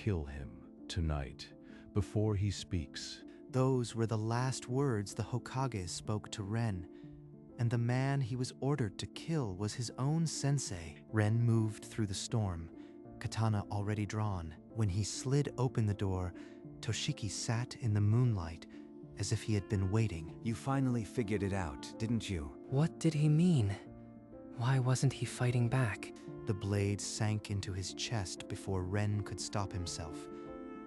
kill him tonight, before he speaks." Those were the last words the Hokage spoke to Ren, and the man he was ordered to kill was his own sensei. Ren moved through the storm, katana already drawn. When he slid open the door, Toshiki sat in the moonlight as if he had been waiting. "You finally figured it out, didn't you?" What did he mean? Why wasn't he fighting back? The blade sank into his chest before Ren could stop himself.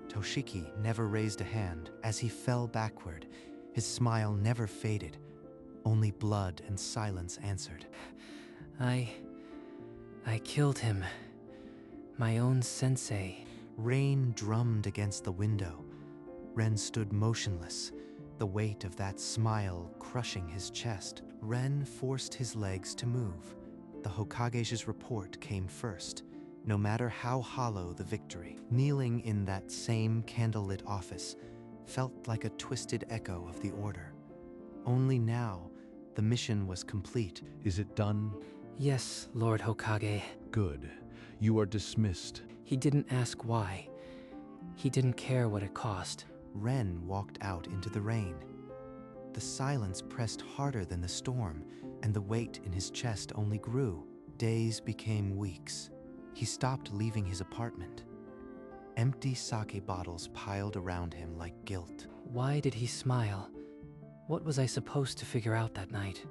Toshiki never raised a hand. As he fell backward, his smile never faded. Only blood and silence answered. I killed him. My own sensei. Rain drummed against the window. Ren stood motionless, the weight of that smile crushing his chest. Ren forced his legs to move. The Hokage's report came first, no matter how hollow the victory. Kneeling in that same candlelit office felt like a twisted echo of the order. Only now, the mission was complete. "Is it done?" Yes, Lord Hokage. "Good. You are dismissed." He didn't ask why. He didn't care what it cost. Ren walked out into the rain. The silence pressed harder than the storm, and the weight in his chest only grew. Days became weeks. He stopped leaving his apartment. Empty sake bottles piled around him like guilt. Why did he smile? What was I supposed to figure out that night?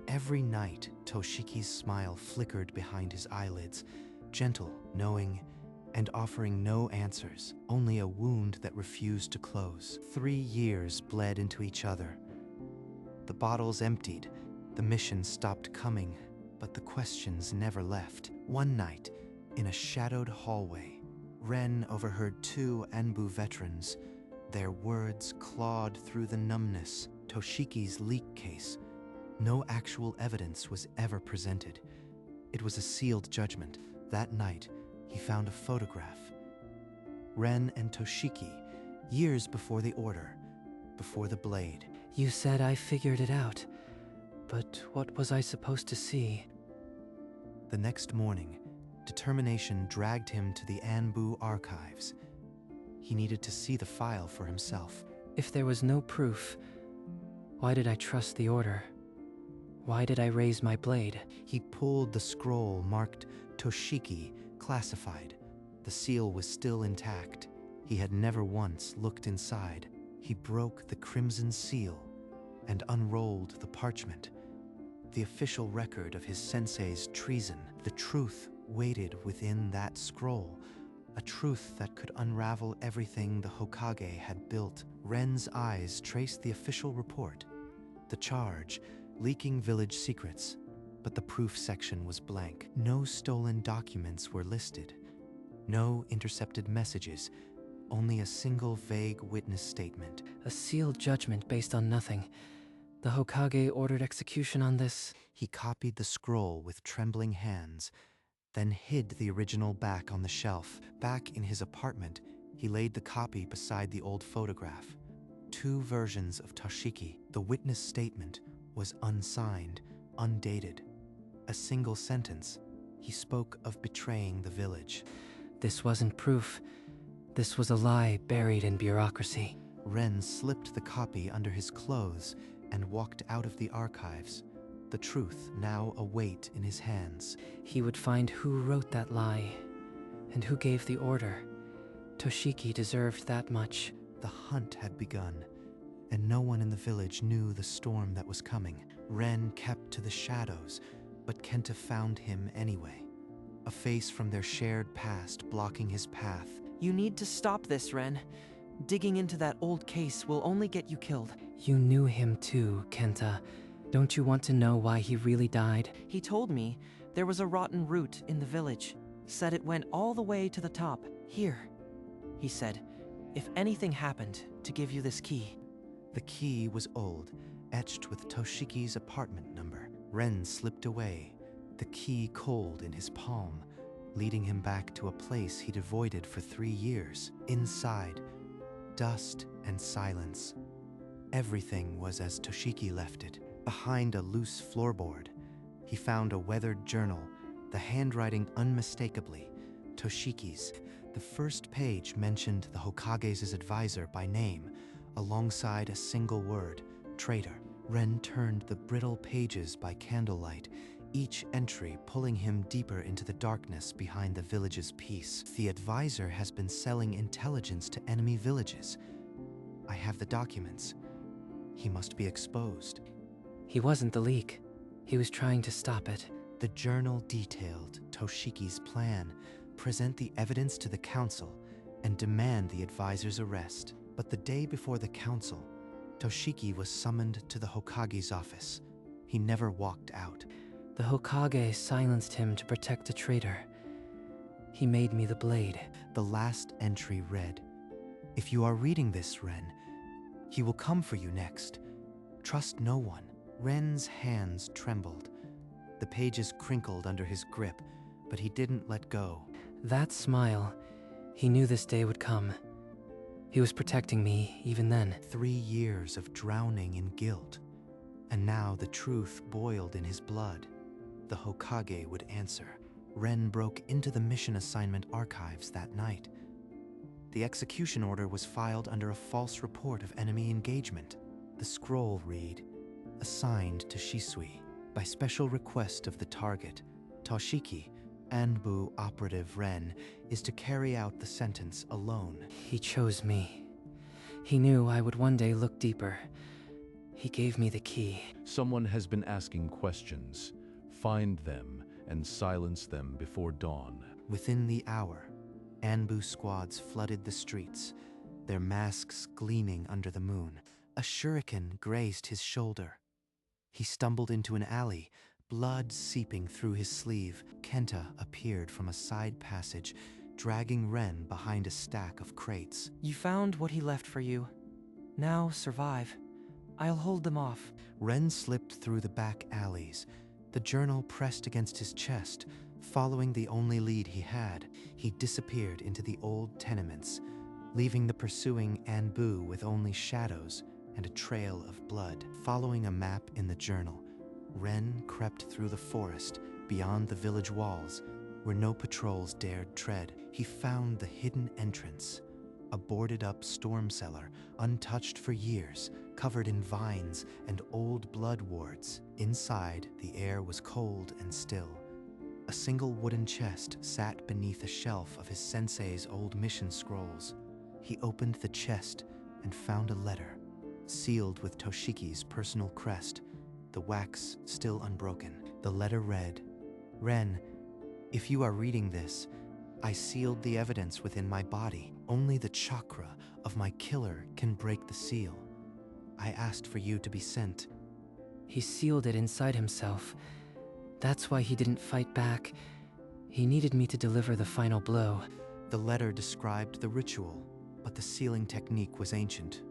Every night, Toshiki's smile flickered behind his eyelids, gentle, knowing, and offering no answers, only a wound that refused to close. 3 years bled into each other. The bottles emptied, the mission stopped coming, but the questions never left. One night, in a shadowed hallway, Ren overheard 2 Anbu veterans. Their words clawed through the numbness. Toshiki's leak case. No actual evidence was ever presented. It was a sealed judgment. That night, he found a photograph. Ren and Toshiki, years before the order, before the blade. You said I figured it out, but what was I supposed to see? The next morning, determination dragged him to the Anbu archives. He needed to see the file for himself. If there was no proof, why did I trust the order? Why did I raise my blade? He pulled the scroll marked Toshiki, classified. The seal was still intact. He had never once looked inside. He broke the crimson seal and unrolled the parchment. The official record of his sensei's treason. The truth waited within that scroll. A truth that could unravel everything the Hokage had built. Ren's eyes traced the official report. The charge, leaking village secrets, but the proof section was blank. No stolen documents were listed. No intercepted messages, only a single vague witness statement. A sealed judgment based on nothing. The Hokage ordered execution on this. He copied the scroll with trembling hands, then hid the original back on the shelf. Back in his apartment, he laid the copy beside the old photograph. 2 versions of Toshiki. The witness statement was unsigned, undated. A single sentence. He spoke of betraying the village. This wasn't proof. This was a lie buried in bureaucracy. Ren slipped the copy under his clothes and walked out of the archives. The truth now a weight in his hands. He would find who wrote that lie and who gave the order. Toshiki deserved that much. The hunt had begun, and no one in the village knew the storm that was coming. Ren kept to the shadows, but Kenta found him anyway. A face from their shared past blocking his path. You need to stop this, Ren. Digging into that old case will only get you killed. You knew him too, Kenta. Don't you want to know why he really died? He told me there was a rotten root in the village. Said it went all the way to the top. Here, he said, if anything happened, to give you this key. The key was old, etched with Toshiki's apartment number. Ren slipped away, the key cold in his palm, leading him back to a place he'd avoided for 3 years. Inside, dust and silence. Everything was as Toshiki left it. Behind a loose floorboard, he found a weathered journal, the handwriting unmistakably Toshiki's. The first page mentioned the Hokage's advisor by name, alongside a single word, traitor. Ren turned the brittle pages by candlelight, each entry pulling him deeper into the darkness behind the village's peace. The advisor has been selling intelligence to enemy villages. I have the documents. He must be exposed. He wasn't the leak. He was trying to stop it. The journal detailed Toshiki's plan, present the evidence to the council, and demand the advisor's arrest. But the day before the council, Toshiki was summoned to the Hokage's office. He never walked out. The Hokage silenced him to protect the traitor. He made me the blade. The last entry read, "If you are reading this, Ren, he will come for you next. Trust no one." Ren's hands trembled. The pages crinkled under his grip, but he didn't let go. That smile, he knew this day would come. He was protecting me even then. 3 years of drowning in guilt, and now the truth boiled in his blood. The Hokage would answer. Ren broke into the mission assignment archives that night. The execution order was filed under a false report of enemy engagement. The scroll read, "Assigned to Shisui. By special request of the target, Toshiki, Anbu operative Ren, is to carry out the sentence alone." He chose me. He knew I would one day look deeper. He gave me the key. Someone has been asking questions. Find them and silence them before dawn. Within the hour, Anbu squads flooded the streets, their masks gleaming under the moon. A shuriken grazed his shoulder. He stumbled into an alley, blood seeping through his sleeve. Kenta appeared from a side passage, dragging Ren behind a stack of crates. You found what he left for you. Now survive. I'll hold them off. Ren slipped through the back alleys, the journal pressed against his chest, following the only lead he had. He disappeared into the old tenements, leaving the pursuing Anbu with only shadows and a trail of blood. Following a map in the journal, Ren crept through the forest beyond the village walls, where no patrols dared tread. He found the hidden entrance, a boarded-up storm cellar, untouched for years, covered in vines and old blood wards. Inside, the air was cold and still. A single wooden chest sat beneath a shelf of his sensei's old mission scrolls. He opened the chest and found a letter, sealed with Toshiki's personal crest, the wax still unbroken. The letter read, "Ren, if you are reading this, I sealed the evidence within my body. Only the chakra of my killer can break the seal. I asked for you to be sent." He sealed it inside himself. That's why he didn't fight back. He needed me to deliver the final blow. The letter described the ritual, but the sealing technique was ancient.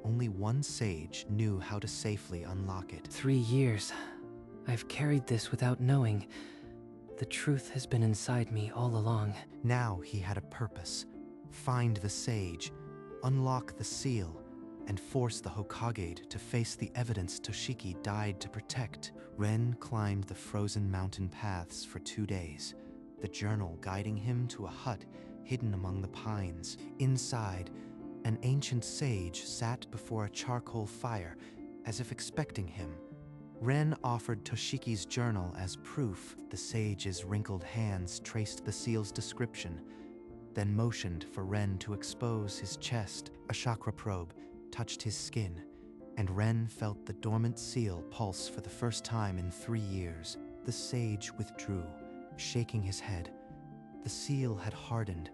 Only one sage knew how to safely unlock it. 3 years. I've carried this without knowing. The truth has been inside me all along. Now he had a purpose. Find the sage, unlock the seal, and force the Hokage to face the evidence Toshiki died to protect. Ren climbed the frozen mountain paths for 2 days, the journal guiding him to a hut hidden among the pines. Inside, an ancient sage sat before a charcoal fire, as if expecting him. Ren offered Toshiki's journal as proof. The sage's wrinkled hands traced the seal's description, then motioned for Ren to expose his chest. A chakra probe touched his skin, and Ren felt the dormant seal pulse for the first time in 3 years. The sage withdrew, shaking his head. The seal had hardened.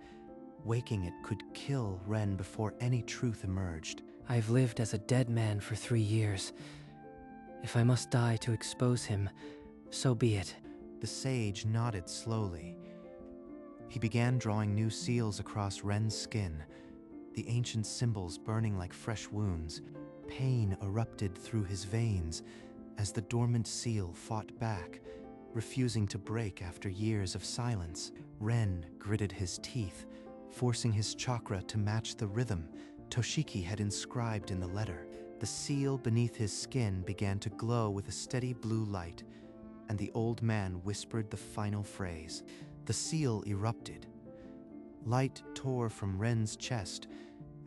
Waking it could kill Ren before any truth emerged. I've lived as a dead man for 3 years. If I must die to expose him, so be it. The sage nodded slowly. He began drawing new seals across Ren's skin, the ancient symbols burning like fresh wounds. Pain erupted through his veins as the dormant seal fought back, refusing to break after years of silence. Ren gritted his teeth, forcing his chakra to match the rhythm Toshiki had inscribed in the letter. The seal beneath his skin began to glow with a steady blue light, and the old man whispered the final phrase. The seal erupted. Light tore from Ren's chest,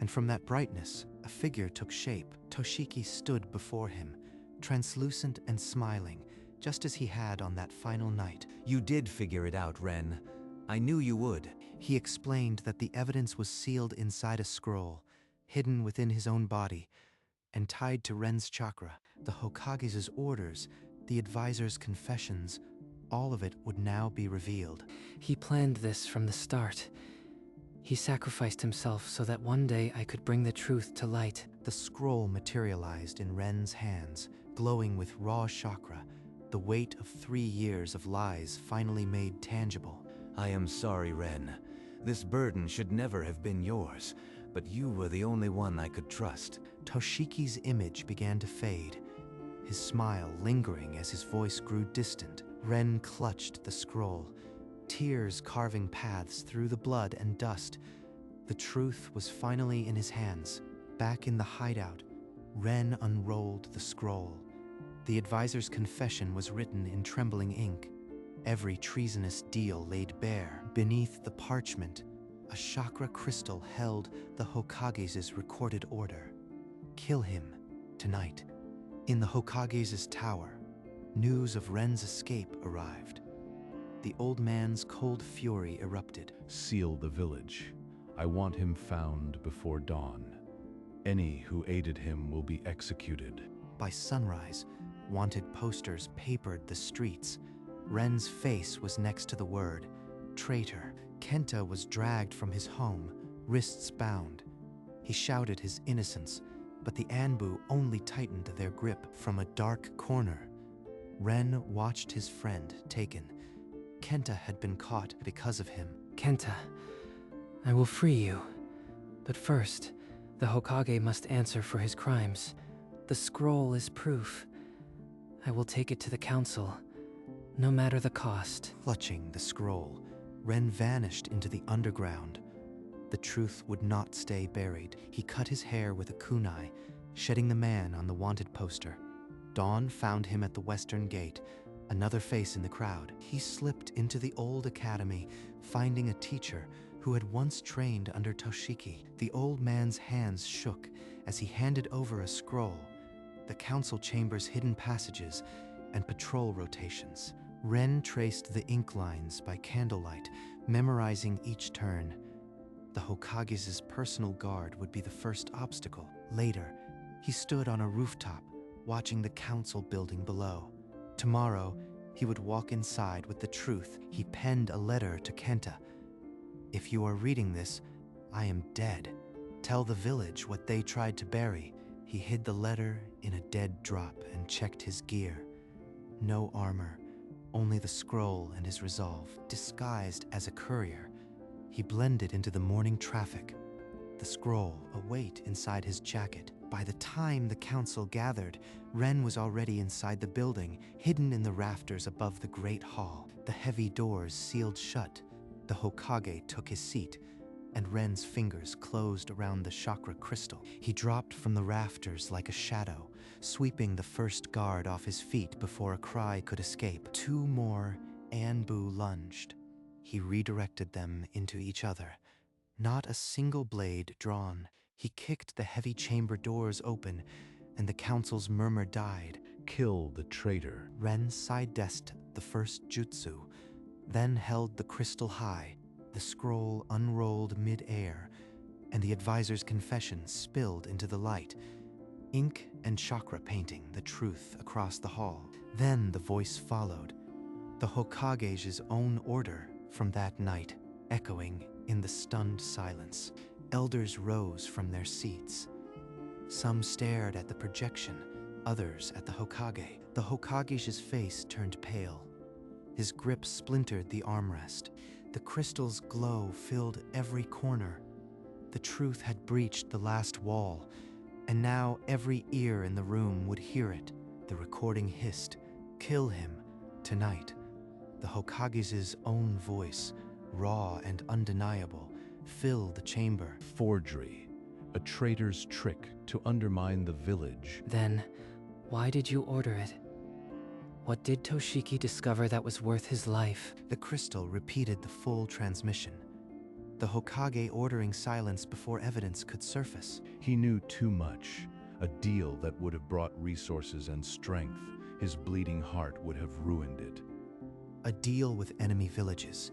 and from that brightness, a figure took shape. Toshiki stood before him, translucent and smiling, just as he had on that final night. You did figure it out, Ren. I knew you would. He explained that the evidence was sealed inside a scroll, hidden within his own body, and tied to Ren's chakra. The Hokage's orders, the advisor's confessions, all of it would now be revealed. He planned this from the start. He sacrificed himself so that one day I could bring the truth to light. The scroll materialized in Ren's hands, glowing with raw chakra, the weight of 3 years of lies finally made tangible. I am sorry, Ren. This burden should never have been yours, but you were the only one I could trust. Toshiki's image began to fade, his smile lingering as his voice grew distant. Ren clutched the scroll, tears carving paths through the blood and dust. The truth was finally in his hands. Back in the hideout, Ren unrolled the scroll. The advisor's confession was written in trembling ink. Every treasonous deal laid bare. Beneath the parchment, a chakra crystal held the Hokage's recorded order. Kill him tonight. In the Hokage's tower, news of Ren's escape arrived. The old man's cold fury erupted. Seal the village. I want him found before dawn. Any who aided him will be executed. By sunrise, wanted posters papered the streets. Ren's face was next to the word, traitor. Kenta was dragged from his home, wrists bound. He shouted his innocence, but the Anbu only tightened their grip. From a dark corner, Ren watched his friend taken. Kenta had been caught because of him. Kenta, I will free you. But first, the Hokage must answer for his crimes. The scroll is proof. I will take it to the council, no matter the cost. Clutching the scroll, Ren vanished into the underground. The truth would not stay buried. He cut his hair with a kunai, shedding the man on the wanted poster. Dawn found him at the western gate, another face in the crowd. He slipped into the old academy, finding a teacher who had once trained under Toshiki. The old man's hands shook as he handed over a scroll, the council chamber's hidden passages, and patrol rotations. Ren traced the ink lines by candlelight, memorizing each turn. The Hokage's personal guard would be the first obstacle. Later, he stood on a rooftop, watching the council building below. Tomorrow, he would walk inside with the truth. He penned a letter to Kenta. If you are reading this, I am dead. Tell the village what they tried to bury. He hid the letter in a dead drop and checked his gear. No armor, only the scroll and his resolve. Disguised as a courier, he blended into the morning traffic. The scroll, a weight inside his jacket. By the time the council gathered, Ren was already inside the building, hidden in the rafters above the great hall. The heavy doors sealed shut. The Hokage took his seat, and Ren's fingers closed around the chakra crystal. He dropped from the rafters like a shadow, sweeping the first guard off his feet before a cry could escape. 2 more Anbu lunged. He redirected them into each other. Not a single blade drawn. He kicked the heavy chamber doors open, and the council's murmur died. Kill the traitor. Ren side-desked the first jutsu, then held the crystal high. The scroll unrolled mid-air, and the advisor's confession spilled into the light. Ink and chakra painting the truth across the hall. Then the voice followed, the Hokage's own order from that night, echoing in the stunned silence. Elders rose from their seats. Some stared at the projection, others at the Hokage. The Hokage's face turned pale. His grip splintered the armrest. The crystal's glow filled every corner. The truth had breached the last wall, and now every ear in the room would hear it. The recording hissed, "Kill him, tonight." The Hokage's own voice, raw and undeniable, filled the chamber. Forgery. A traitor's trick to undermine the village. Then, why did you order it? What did Toshiki discover that was worth his life? The crystal repeated the full transmission. the Hokage ordering silence before evidence could surface. He knew too much. A deal that would have brought resources and strength. His bleeding heart would have ruined it. A deal with enemy villages.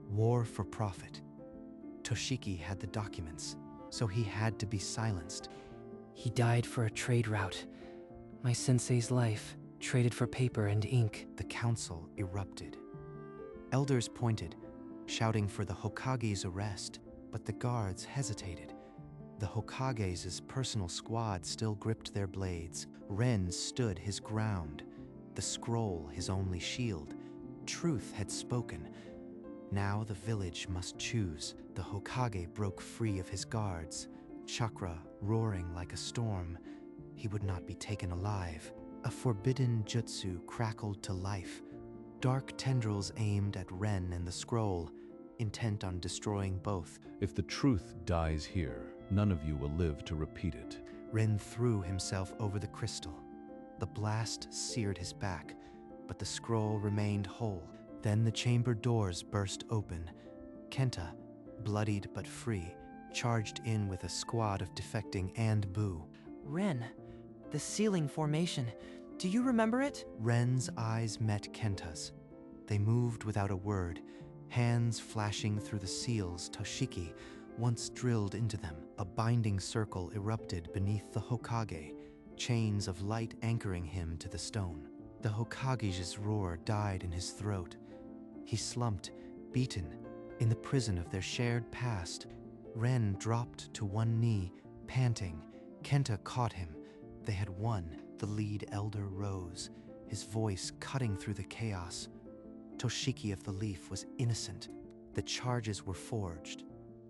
War for profit. Toshiki had the documents, so he had to be silenced. He died for a trade route. My sensei's life, traded for paper and ink. The council erupted. Elders pointed, shouting for the Hokage's arrest, but the guards hesitated. The Hokage's personal squad still gripped their blades. Ren stood his ground, the scroll his only shield. Truth had spoken. Now the village must choose. The Hokage broke free of his guards, chakra roaring like a storm. He would not be taken alive. A forbidden jutsu crackled to life. Dark tendrils aimed at Ren and the scroll, intent on destroying both. If the truth dies here, none of you will live to repeat it. Ren threw himself over the crystal. The blast seared his back, but the scroll remained whole. Then the chamber doors burst open. Kenta, bloodied but free, charged in with a squad of defecting and Bu. Ren, the ceiling formation. Do you remember it? Ren's eyes met Kenta's. They moved without a word, hands flashing through the seals Toshiki once drilled into them. A binding circle erupted beneath the Hokage, chains of light anchoring him to the stone. The Hokage's roar died in his throat. He slumped, beaten, in the prison of their shared past. Ren dropped to one knee, panting. Kenta caught him. They had won. The lead elder rose, his voice cutting through the chaos. Toshiki of the Leaf was innocent. The charges were forged.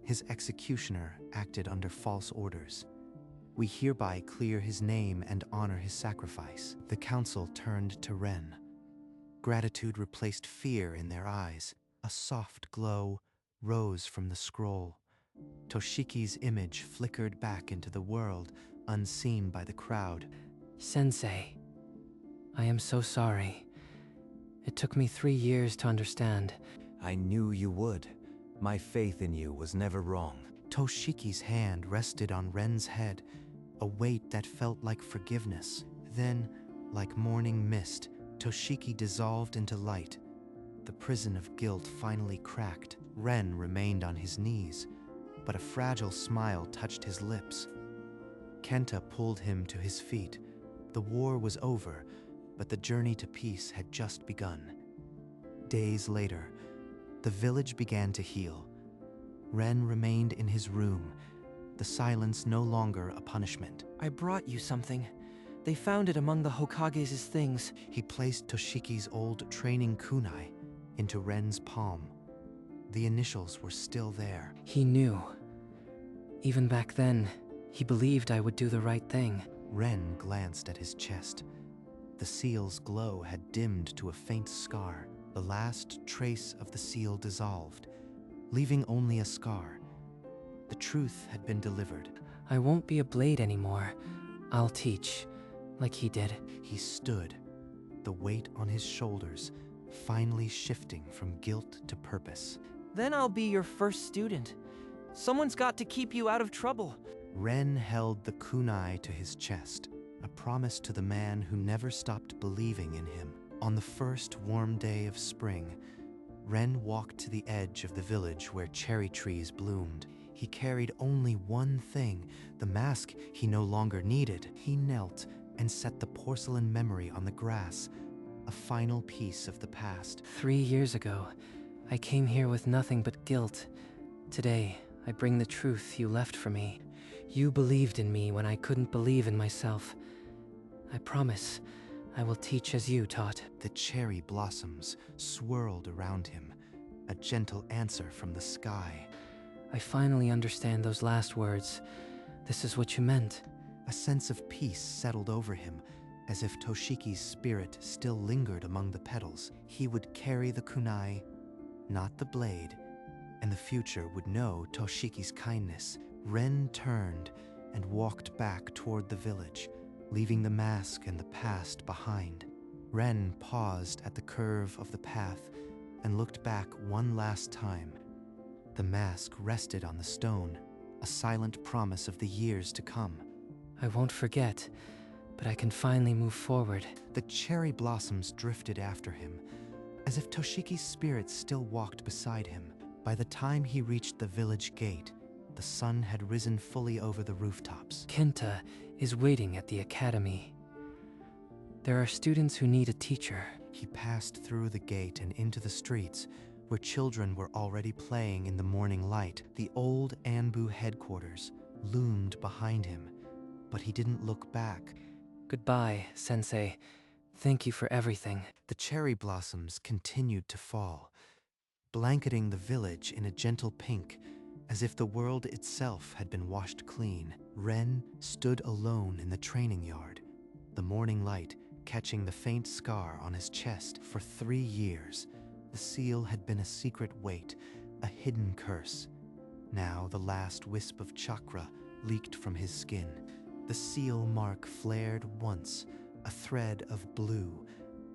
His executioner acted under false orders. We hereby clear his name and honor his sacrifice. The council turned to Ren. Gratitude replaced fear in their eyes. A soft glow rose from the scroll. Toshiki's image flickered back into the world, unseen by the crowd. Sensei, I am so sorry. It took me 3 years to understand. I knew you would. My faith in you was never wrong. Toshiki's hand rested on Ren's head, a weight that felt like forgiveness. Then, like morning mist, Toshiki dissolved into light. The prison of guilt finally cracked. Ren remained on his knees, but a fragile smile touched his lips. Kenta pulled him to his feet. The war was over, but the journey to peace had just begun. Days later, the village began to heal. Ren remained in his room, the silence no longer a punishment. I brought you something. They found it among the Hokage's things. He placed Toshiki's old training kunai into Ren's palm. The initials were still there. He knew. Even back then, he believed I would do the right thing. Ren glanced at his chest. The seal's glow had dimmed to a faint scar. The last trace of the seal dissolved, leaving only a scar. The truth had been delivered. I won't be a blade anymore. I'll teach, like he did. He stood, the weight on his shoulders, finally shifting from guilt to purpose. Then I'll be your first student. Someone's got to keep you out of trouble. Ren held the kunai to his chest, a promise to the man who never stopped believing in him. On the first warm day of spring, Ren walked to the edge of the village where cherry trees bloomed. He carried only one thing, the mask he no longer needed. He knelt and set the porcelain memory on the grass, a final piece of the past. 3 years ago, I came here with nothing but guilt. Today, I bring the truth you left for me. You believed in me when I couldn't believe in myself. I promise, I will teach as you taught. The cherry blossoms swirled around him, a gentle answer from the sky. I finally understand those last words. This is what you meant. A sense of peace settled over him, as if Toshiki's spirit still lingered among the petals. He would carry the kunai, not the blade, and the future would know Toshiki's kindness. Ren turned and walked back toward the village, leaving the mask and the past behind. Ren paused at the curve of the path and looked back one last time. The mask rested on the stone, a silent promise of the years to come. I won't forget, but I can finally move forward. The cherry blossoms drifted after him, as if Toshiki's spirit still walked beside him. By the time he reached the village gate, the sun had risen fully over the rooftops. Kenta is waiting at the academy. There are students who need a teacher. He passed through the gate and into the streets, where children were already playing in the morning light. The old Anbu headquarters loomed behind him, but he didn't look back. Goodbye, Sensei. Thank you for everything. The cherry blossoms continued to fall, blanketing the village in a gentle pink, as if the world itself had been washed clean. Ren stood alone in the training yard, the morning light catching the faint scar on his chest. For 3 years, the seal had been a secret weight, a hidden curse. Now the last wisp of chakra leaked from his skin. The seal mark flared once, a thread of blue,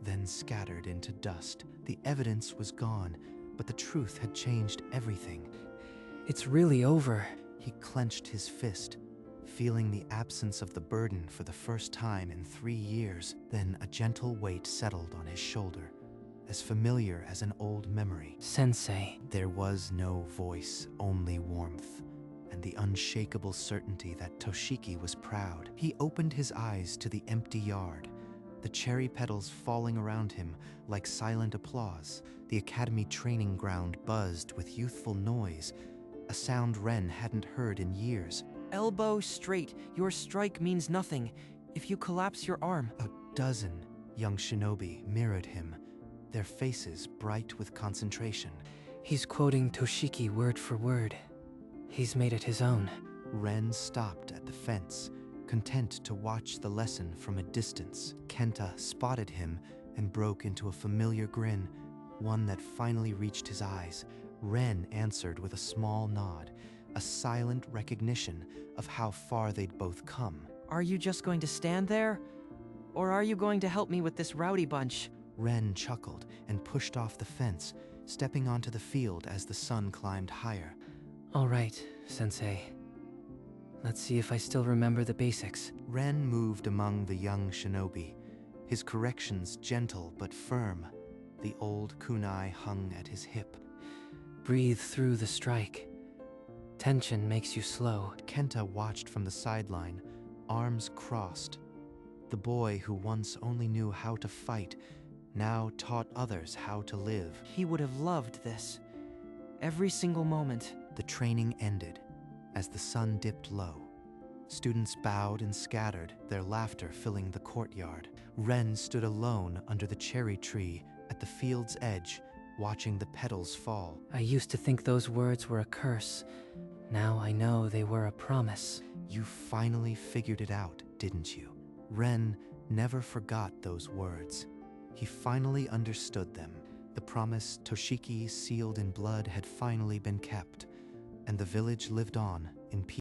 then scattered into dust. The evidence was gone, but the truth had changed everything. It's really over. He clenched his fist, feeling the absence of the burden for the first time in 3 years. Then a gentle weight settled on his shoulder, as familiar as an old memory. Sensei. There was no voice, only warmth, and the unshakable certainty that Toshiki was proud. He opened his eyes to the empty yard, the cherry petals falling around him like silent applause. The academy training ground buzzed with youthful noise, a sound Ren hadn't heard in years. Elbow straight. Your strike means nothing. If you collapse your arm. A dozen young shinobi mirrored him, their faces bright with concentration. He's quoting Toshiki word for word. He's made it his own. Ren stopped at the fence, content to watch the lesson from a distance. Kenta spotted him and broke into a familiar grin, one that finally reached his eyes. Ren answered with a small nod, a silent recognition of how far they'd both come. Are you just going to stand there? Or are you going to help me with this rowdy bunch? Ren chuckled and pushed off the fence, stepping onto the field as the sun climbed higher. All right, Sensei. Let's see if I still remember the basics. Ren moved among the young shinobi, his corrections gentle but firm. The old kunai hung at his hip. Breathe through the strike. Tension makes you slow. Kenta watched from the sideline, arms crossed. The boy who once only knew how to fight now taught others how to live. He would have loved this. Every single moment. The training ended as the sun dipped low. Students bowed and scattered, their laughter filling the courtyard. Ren stood alone under the cherry tree at the field's edge, watching the petals fall. I used to think those words were a curse. Now I know they were a promise. You finally figured it out, didn't you? Ren never forgot those words. He finally understood them. The promise Toshiki sealed in blood had finally been kept, and the village lived on in peace.